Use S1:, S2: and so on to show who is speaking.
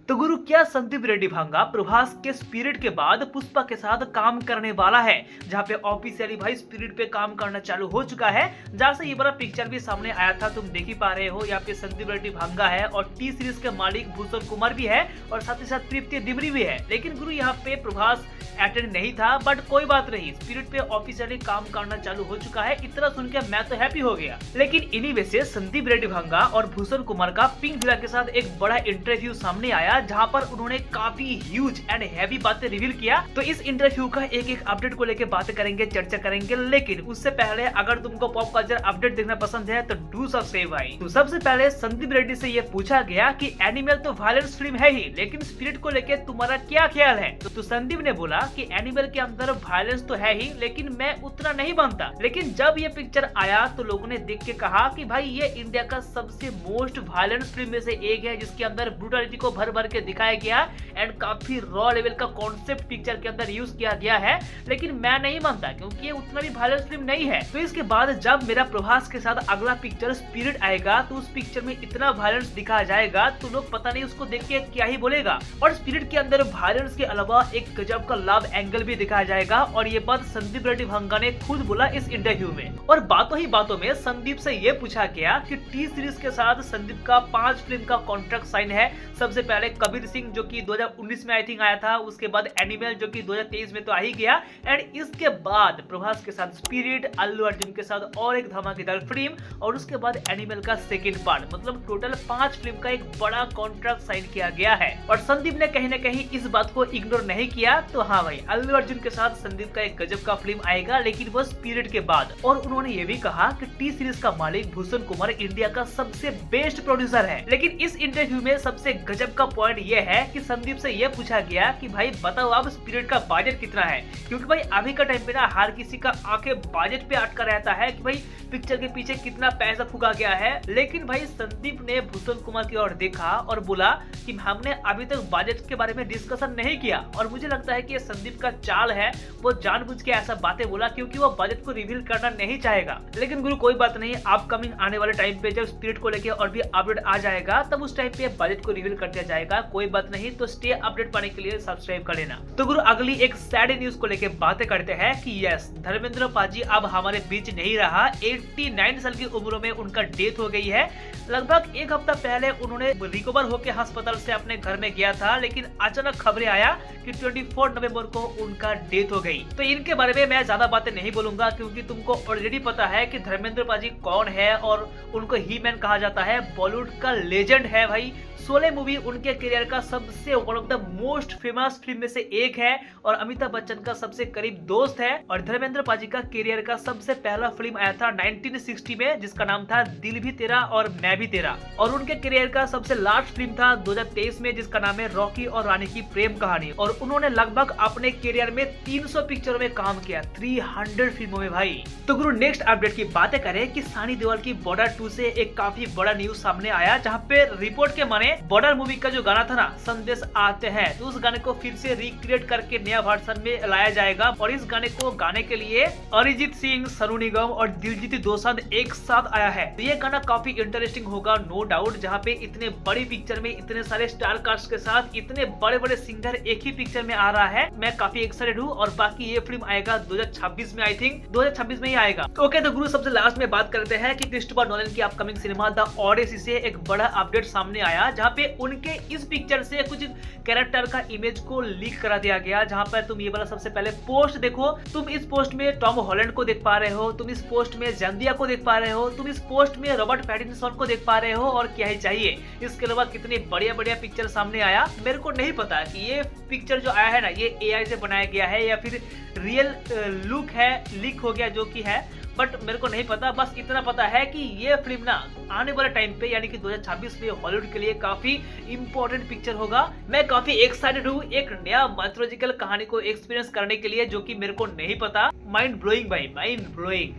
S1: तो गुरु, क्या संदीप रेड्डी भांगा प्रभास के स्पिरिट के बाद पुष्पा के साथ काम करने वाला है, जहां पे ऑफिशियली भाई स्पिरिट पे काम करना चालू हो चुका है। जहां से ये बड़ा पिक्चर भी सामने आया था, तुम देख ही पा रहे हो। यहाँ पे संदीप रेड्डी भांगा है और टी सीरीज के मालिक भूषण कुमार भी है और साथ ही साथ तृप्ति डिमरी भी है। लेकिन गुरु, यहाँ पे प्रभास अटेंड नहीं था, बट कोई बात नहीं, स्पिरिट पे ऑफिशियली काम करना चालू हो चुका है। इतना सुन के मैं तो हैप्पी हो गया। लेकिन इन्हीं में से संदीप रेड्डी भांगा और भूषण कुमार का पिंक विला के साथ एक बड़ा इंटरव्यू सामने आया, जहां पर उन्होंने काफी ह्यूज एंड हैवी बातें रिवील किया। तो इस इंटरव्यू का एक एक अपडेट को लेकर बातें करेंगे, चर्चा करेंगे। लेकिन उससे पहले अगर तुमको पॉप कल्चर अपडेट देखना पसंद है तो डू सब्सक्राइब भाई। तो सबसे पहले संदीप रेड्डी से ये पूछा गया कि एनिमल तो वायलेंस फिल्म है ही, लेकिन स्पिरिट को लेकर तुम्हारा क्या ख्याल है। तो संदीप ने बोला कि एनिमल के अंदर वायलेंस तो है ही, लेकिन मैं उतना नहीं बनता। लेकिन जब ये पिक्चर आया तो लोगों ने देख के कहा कि भाई ये इंडिया का सबसे मोस्ट वायलेंस फिल्म में से एक है, जिसके अंदर ब्रूटलिटी को भर भर के दिखाया गया एंड काफी रॉ लेवल का कॉन्सेप्ट पिक्चर के अंदर यूज किया गया है। लेकिन मैं नहीं मानता, क्योंकि ये उतना भी वायलेंस फिल्म नहीं है। तो इसके बाद जब मेरा प्रभास के साथ अगला पिक्चर स्पिरिट आएगा, तो उस पिक्चर में इतना वायलेंस दिखाया जाएगा तो लोग पता नहीं उसको देख के क्या ही बोलेगा। और स्पिरिट के अंदर वायलेंस के अलावा एक गजब का लव एंगल भी दिखाया जाएगा, और ये बात संदीप रेड्डी भांगा ने खुद बोला इस इंटरव्यू में। और बातों ही बातों में संदीप से ये पूछा गया कि टी सीरीज के साथ संदीप का 5 फिल्म का कॉन्ट्रैक्ट साइन है। सबसे पहले कबीर सिंह, जो कि 2019 में आई थिंक आया था, उसके बाद एनिमल, जो कि 2023 में तो आ ही गया, एंड इसके बाद प्रभास के साथ स्पिरिट, अल्लू अर्जुन के साथ और एक धमाकेदार फिल्म, और उसके बाद एनिमल का सेकंड पार्ट। मतलब टोटल 5 फिल्म का एक बड़ा कॉन्ट्रैक्ट साइन किया गया है। और संदीप ने कहीं ना कहीं इस बात को इग्नोर नहीं किया। तो हाँ भाई, अल्लू अर्जुन के साथ संदीप का एक गजब का फिल्म आएगा, लेकिन वो स्पिरिट के बाद। और उन्होंने ये भी कहा कि टी सीरीज का मालिक भूषण कुमार इंडिया का सबसे बेस्ट प्रोड्यूसर है। लेकिन इस इंटरव्यू में सबसे गजब का पॉइंट ये है कि संदीप से ये पूछा गया कि भाई बताओ आप स्पिरिट का बजट कितना है, क्योंकि भाई अभी का टाइम पे ना हर किसी का आंखें बजट पे अटका रहता है कि भाई पिक्चर के पीछे कितना पैसा फूका गया है। लेकिन भाई संदीप ने भूषण कुमार की ओर देखा और बोला कि हमने अभी तक बजट के बारे में डिस्कशन नहीं किया। और मुझे लगता है कि ये संदीप का चाल है, वो जानबूझ के ऐसा बातें बोला क्योंकि वो बजट को रिवील करना नहीं चाहेगा। लेकिन गुरु कोई बात नहीं, अपकमिंग आने वाले टाइम पे जब स्पिरिट को लेकर और भी अपडेट आ जाएगा, तब उस टाइम पे बजट को रिवील कर दिया जाएगा। कोई बात नहीं, तो स्टे अपडेट पाने के लिए सब्सक्राइब कर लेना। तो गुरु अगली एक सैड न्यूज को लेकर बातें करते हैं कि यस, धर्मेंद्र पाजी अब हमारे बीच नहीं रहा। 89 साल की उम्र में उनका डेथ हो गई है। लगभग एक हफ्ता पहले उन्होंने रिकवर होकर अस्पताल से अपने घर में गया था, लेकिन अचानक खबरें आया कि 24 नवंबर को उनका डेथ हो गई। तो इनके बारे में मैं ज्यादा बातें नहीं बोलूंगा, क्योंकि तुमको ऑलरेडी पता है कि धर्मेंद्र पाजी कौन है, और उनको ही मैन कहा जाता है। बॉलीवुड का लेजेंड है भाई। 16 मूवी उनके करियर का सबसे one of the most famous film में से एक है, और अमिताभ बच्चन का सबसे करीब दोस्त है। और धर्मेंद्र पाजी का करियर का सबसे पहला फिल्म आया था 1960 में, जिसका नाम था दिल भी तेरा और मैं भी तेरा। और उनके करियर का सबसे लास्ट फिल्म था 2023 में, जिसका नाम है रॉकी और रानी की प्रेम कहानी। और उन्होंने लगभग अपने करियर में 300 पिक्चरों में काम किया, 300 फिल्मों में भाई। तो गुरु नेक्स्ट अपडेट की बातें करें कि सनी देओल की बॉर्डर 2 से एक काफी बड़ा न्यूज सामने आया, जहाँ पे रिपोर्ट के माने बॉर्डर मूवी का जो गाना था ना, संदेश आते हैं, तो उस गाने को फिर से रिक्रिएट करके नया वर्जन में लाया जाएगा। और इस गाने को गाने के लिए अरिजीत सिंह, सोनू निगम और दिलजीत दोसांझ एक साथ आया है। तो ये गाना काफी इंटरेस्टिंग होगा, नो डाउट। जहाँ पे इतने बड़ी पिक्चर में इतने सारे स्टार कास्ट के साथ इतने बड़े बड़े सिंगर एक ही पिक्चर में आ रहा है, मैं काफी एक्साइटेड हूँ। और बाकी ये फिल्म आएगा 2026 में, आई थिंक 2026 में ही आएगा। ओके, तो गुरु सबसे लास्ट में बात करते हैं कि क्रिस्टोफर नोलन की अपकमिंग सिनेमा द ओडिसी से एक बड़ा अपडेट सामने आया, जहाँ पे उनके इस पिक्चर से कुछ कैरेक्टर का इमेज को लीक करा दिया गया। जहां पर तुम ये वाला सबसे पहले पोस्ट देखो, तुम इस पोस्ट में टॉम हॉलैंड को देख पा रहे हो, तुम इस पोस्ट में जेंडिया को देख पा रहे हो, तुम इस पोस्ट में रॉबर्ट पैटिंसन को देख पा रहे हो, और क्या ही चाहिए। इसके अलावा कितनी बढ़िया बढ़िया पिक्चर सामने आया। मेरे को नहीं पता कि ये पिक्चर जो आया है ना, ये AI से बनाया गया है या फिर रियल लुक है, लीक हो गया जो कि है, बट मेरे को नहीं पता। बस इतना पता है कि ये फिल्म ना आने वाले टाइम पे यानी कि 2026 में हॉलीवुड के लिए काफी इंपॉर्टेंट पिक्चर होगा। मैं काफी एक्साइटेड हूँ एक नया माइथोलॉजिकल कहानी को एक्सपीरियंस करने के लिए, जो कि मेरे को नहीं पता। माइंड ब्लोइंग भाई, माइंड ब्लोइंग।